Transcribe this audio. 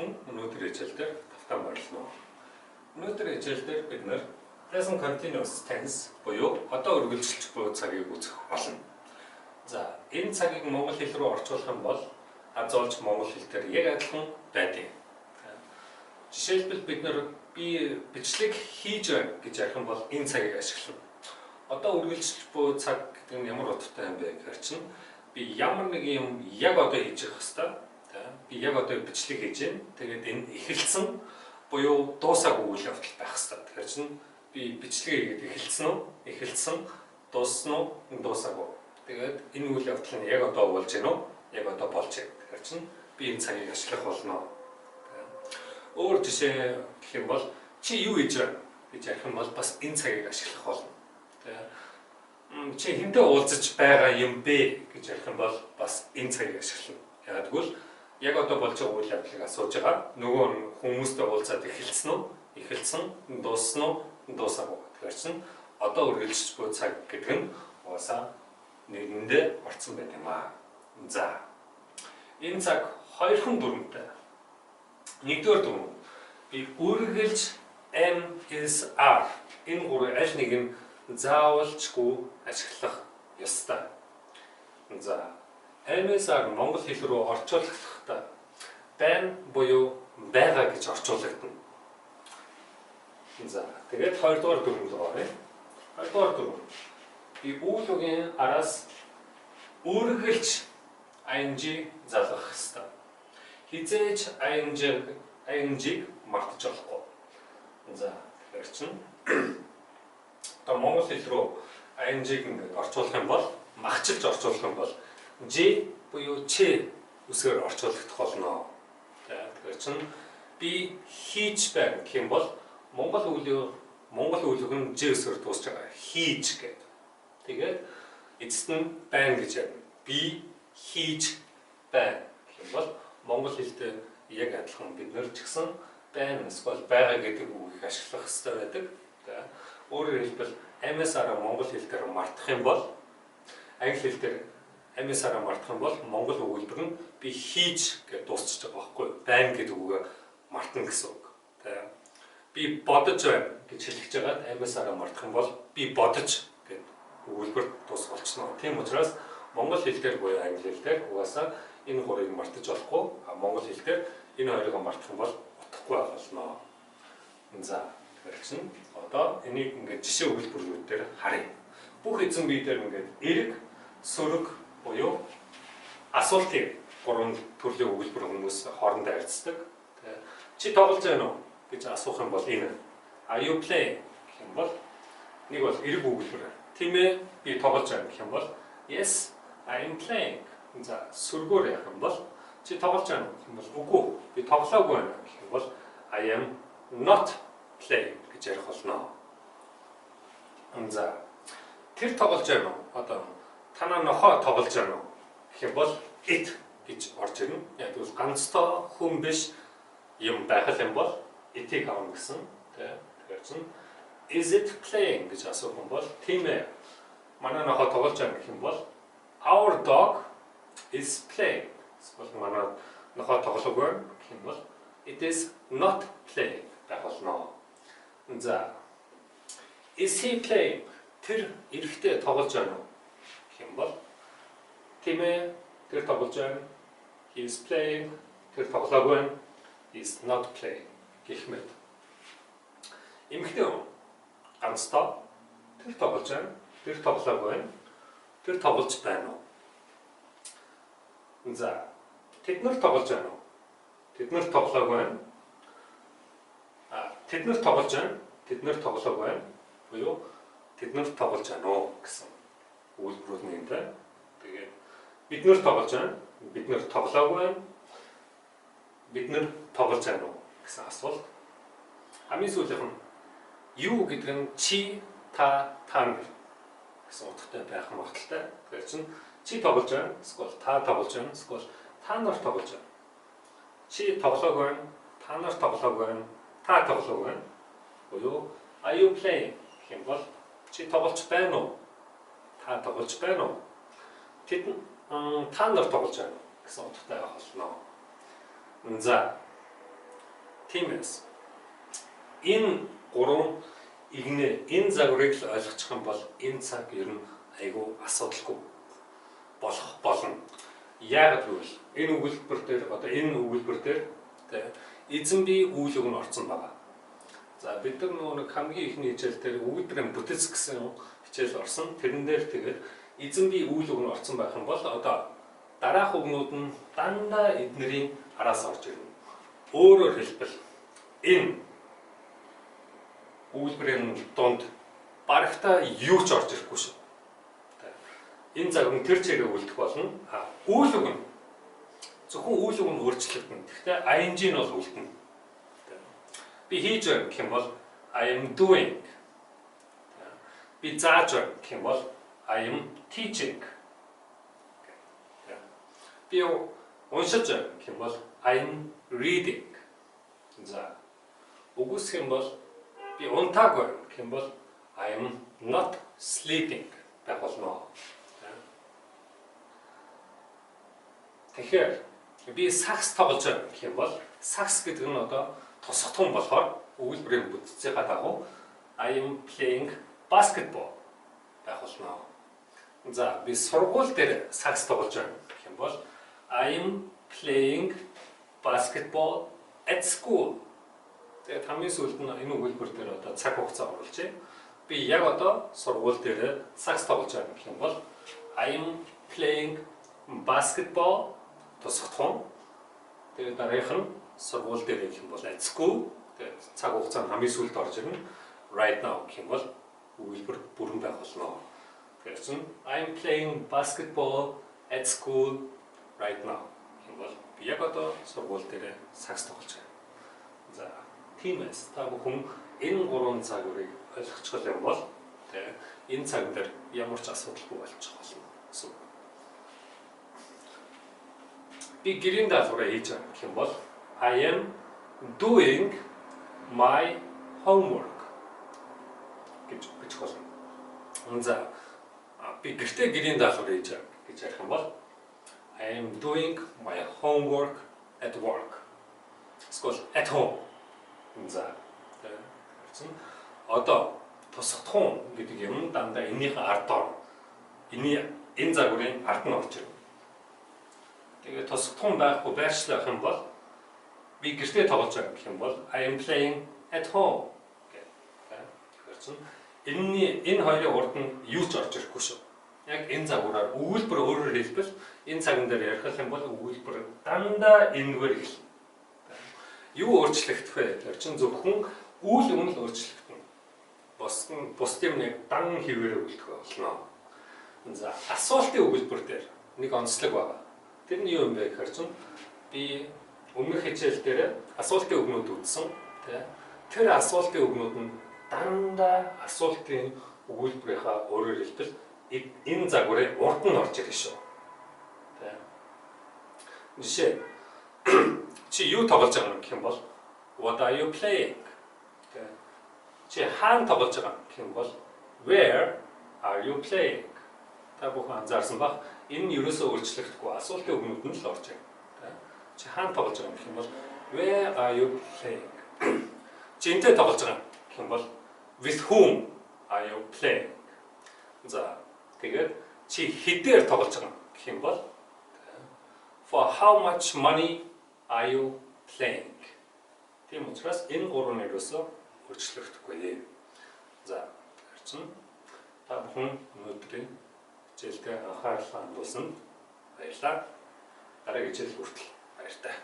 бүхэн өнөөдөр хичээлдэр тавтан боллоо. Өнөөдөр хичээлдэр бид нэр present continuous tense буюу одоо үргэлжилж буй цагийг үзэх болно. За энэ цагийг монгол хэл рүү орчуулах юм бол аз олж монгол хэлээр яг адилхан байдаг. Жишээлбэл бид нэр би бичлэг хийж байна гэж ярих юм бол энэ цагийг ашиглана. Одоо үргэлжилж буй цаг гэдэг нь ямар утгатай юм бэ гэхээр чинь би ямар нэг юм яг одоо хийж явах хэвээр би яг одоо бичлэг хийж байна. Тэгээд энэ эхэлсэн буюу дуусаагүй үйл явдал байх хэвээр. Тэгэхээр чинь би бичлэгээ хийгээд эхэлсэн үү? Эхэлсэн, дууссан уу? Дуусаагүй. Тэгээд энэ үйл явдал нь яг одоо болж байна уу? Яг одоо болж байна. Тэгэхээр чинь би энэ цагийг ашиглах болно. Өөр жишээ гэх юм бол чи юу хийж байна гэж ярих юм бол бас энэ цагийг ашиглах болно. Чи хинтээ уулзаж байгаа юм бэ гэж ярих юм бол бас энэ цагийг ашиглана. Яг тэгвэл яг одоо болж байгаа үйл явдлыг асууж байгаа. Нөгөө хүмүүстэй уулзаад эхэлсэн үү? Эхэлсэн, дууссан уу? Дуусаагүй. Тэгэхээр чинь одоо үргэлжлэж буй цаг гэдэг нь угаасаа нэгэндээ орцсон байт юм аа. За. Энэ цаг хоёрхан дүрмтэй. Нэгдүгээр дүрм. Би үргэлж am is are энэ гурван аль нэг нь заавалчгүй ашиглах ёстой. За. Am is are монгол хэл рүү орчуулахдаа байна буюу байгаа гэж орчуулагдана. За. Тэгээд хоёрдугаар дүрм рүү оръё. Хоёрдугаар дүрм. Би үйл үгийн араас үргэлж ing залгах ёстой. Хизээж ing-ийг мартаж болохгүй. За, тэгэхээр чинь одоо монгол хэл рүү ing-ийг ингээд орчуулах юм бол, махчилж орчуулах юм бол J буюу ч үсгээр орчуулагдах болно. Тэгэхээр чинь би хийж байна гэх юм бол монгол үгийнх нь J үсгээр дуусч байгаа. Хийж гэдэг. Тэгээд эцэст нь байна гэж ярина. Би хийж байна гэх юм бол монгол хэлтэй яг адилхан бид нэр ч гэсэн байна эсвэл байгаа гэдэг үгийг ашиглах хэрэгтэй байдаг. Өөрөөр хэлбэл am-аар монгол хэл дээр мартах юм бол англи хэл дээр am-аар мартах юм бол монгол өгүүлбэр нь би хийж гэж дуусчих байгаа байхгүй юу? Байна гэдэг үгээ мартна гэсэн үг. Би бодож байна гэж хэлж байгаад am-аар мартах юм бол би бодож гэдэг өгүүлбэр дуус болчихно. Тийм учраас монгол хэл дээр буюу англи хэл дээр угаасаа энэ гурыг мартаж болохгүй. Монгол хэл дээр энэ хоёрыг мартах юм бол утгагүй болно. За, тэгэхээр чинь одоо энийг ингээд жишээ өгүүлбэрүүд дээр харъя. Бүх эзэн бие дээр ингээд эрг, сөрөг буюу асуултын гурван төрлийн өгүүлбэр хүмүүс хоорондоо харьцдаг. Чи тоглож байна уу гэж асуух юм бол энэ. Are you playing гэх юм бол нэг бол эрг өгүүлбэр. Тийм ээ, би тоглож байна гэх юм бол yes, I am playing. За, сөргөөр ярих юм бол чи тоглож байна гэх юм бол үгүй, би тоглоогүй байна гэх юм бол I am not playing гэж ярих болно. За, тэр тоглож байна уу? Одоо танаа нохоо тоглож байна уу гэх юм бол it гэж орж ирнэ. Яг тэгвэл ганцтай хүн биш юм байх юм бол it-ийг авах гэсэн. Тэгэхээр чинь is it playing гэж асуух юм бол тийм ээ. Манай нохоо тоглож байна гэх юм бол our dog is playing. Эсвэл манай нохоо тоглож байна гэх юм бол it is not playing байх болно. За, is he playing? Тэр эрэхтэй тоглож байна уу гэх юм бол тийм ээ, тэр тоглож байна. He is playing. Тэр тоглоогүй байна. He is not playing гэх мэт. Эмэгтэй хүн ганцтай тэр тоглож байна. Тэр тоглоогүй байна. Тэр тоглож байна уу? За, тэд нар тоглож байна уу? Тэд нар тоглоогүй байна. Тэд нар тоглож байна. Тэд нар тоглоогүй байна. Буюу тэд нар тоглож байна уу гэсэн үйлдвэрүүд нь юм да. Тэгээд бид нар тоглож байна. Бид нар тоглоогүй байна. Бид нар тоглож байна уу гэсэн асуулт. Хамгийн сүүлийнх нь юу гэдэг нь чи, та нар гэсэн утгатай байх магадaltaй. Тэгэхээр чинь чи тоглож байна, эсвэл та тоглож байна, эсвэл та нар тоглож байна. Чи тоглоогүй байна, та нар тоглоогүй байна, та тоглоогүй байна. Буюу are you playing гэх юм бол чи тоглож байна уу? Та тоглож байна уу? Та нар тоглож байна гэсэн утгатай байх болно. За, Тиймээс энэ гурван игнэ энэ загварыг л ойлгочих юм бол энэ цаг ер нь айгүй асуудалгүй болох болно. Яагаад гэвэл энэ өгүүлбэр дээр одоо энэ өгүүлбэр дээр эзэн бие үйл үг нь орсон байгаа. За бид нар нэг хамгийн ихний хичээл дээр өгүүлбэрийн бүтэц гэсэн хичээл орсон. Тэрэн дээр тэгээд эзэн бие үйл үг нь орсон байх юм бол одоо дараах үгнүүд нь дандаа эднэрийн араас орж ирнэ. Өөрөөр хэлбэл энэ өгүүлбэрийн дунд барагтаа юу ч орж ирэхгүй шүү. Энэ загвар тэр чигээр үлдэх болно. Үйл үг нь зөвхөн үйл үг нь өөрчлөгдөн. Гэхдээ ing нь бол үлдэнэ. Би хийж байна гэх юм бол I am doing. Би зааж байна гэх юм бол I am teaching. Би уншиж байна гэх юм бол I am reading. За үгүйсэх юм бол би унтааг байна гэх юм бол I am not sleeping байх болно. Тэгэхээр би сакс тоглож байна гэх юм бол сакс гэдэг нь одоо тусгатхан болохоор өгүүлбэрийн бүтцийн дагуу I am playing basketball байх болно. За би сургууль дээр сакс тоглож байна гэх юм бол I am playing basketball at school. Тэгээд хамгийн сүүлд нь энэ өгүүлбэр дээр одоо цаг хугацаа оруулж байна. Би яг одоо сургууль дээр сакс тоглож байна гэх юм бол I am playing basketball тусгатхан. Тэгээд дараах нь сургууль дээр гэх юм бол at school. Тэгээд цаг хугацаа нь хамгийн сүүлд орж ирнэ. Right now гэх юм бол өгүүлбэр бүрэн байх болно. Тэгэхээр чинь I'm playing basketball at school right now гэх юм бол би яг одоо сургууль дээр сакс тоглож байна. За тиймээс та бүхэн энэ гурван загварыг ойлгочих юм бол энэ цаг дээр ямар ч асуудалгүй болчих болно гэсэн. Би гэрийн даалгавраа хийж байгаа гэх юм бол I am doing my homework гэж болно. За би гэртээ гэрийн даалгавраа хийж байгаа гэж ярих юм бол I am doing my homework at work. Эсвэл at home. За одоо тусгатхан гэдэг юм дандаа энийхэн ард ор. Энэ загварын ард нь орж ирнэ. Тэгээд тусгатхан байхгүй байршлах юм бол би гэртээ тоглож байгаа гэх юм бол I am playing at home гэх. Энэ хоёрын урд нь юу ч орж ирэхгүй шүү. Яг энэ загвараар өгүүлбэр өөрөөр хэлбэл энэ цаган дээр ярих юм бол өгүүлбэр дандаа энэгээр эхэлнэ. Юу өөрчлөгдөх вэ? Тэр чинь зөвхөн үйл үг нь л өөрчлөгдөнө. Бус юм нэг дан хэвээр өгүүлэх болно. За асуултын өгүүлбэр дээр нэг онцлог байна. Тэр нь юу юм бэ гэхээр чинь би өмнөх хичээл дээр асуултын үгнүүд үзсэн. Тэр асуултын үгнүүд нь дандаа асуултын өгүүлбэрийнхаа өөрөөр хэлбэл энэ загварын урд нь орж ирэх шүү. Жишээ чи юу тоглож байгаа юм гэх юм бол what are you playing? Чи хаана тоглож байгаа юм гэх юм бол where are you playing? Та бүхэн анзаарсан баг энэ нь ерөөсөө өөрчлөгдөхгүй асуултын үгнүүд нь л орж байна. Чи хаана тоглож байгаа юм гэх юм бол where are you playing? Чи энтэй тоглож байгаа гэх юм бол with whom are you playing? За тэгээд чи хэдээр тоглож байгаа гэх юм бол for how much money are you playing? Тийм учраас энэ гурван нэрөөсөө өөрчлөгдөхгүй. За харин та бүхэн өнөөдрийн хичээлдээ анхаарал хандуулсанд баярлалаа. Дараагийн хичээл хүртэл баяртай.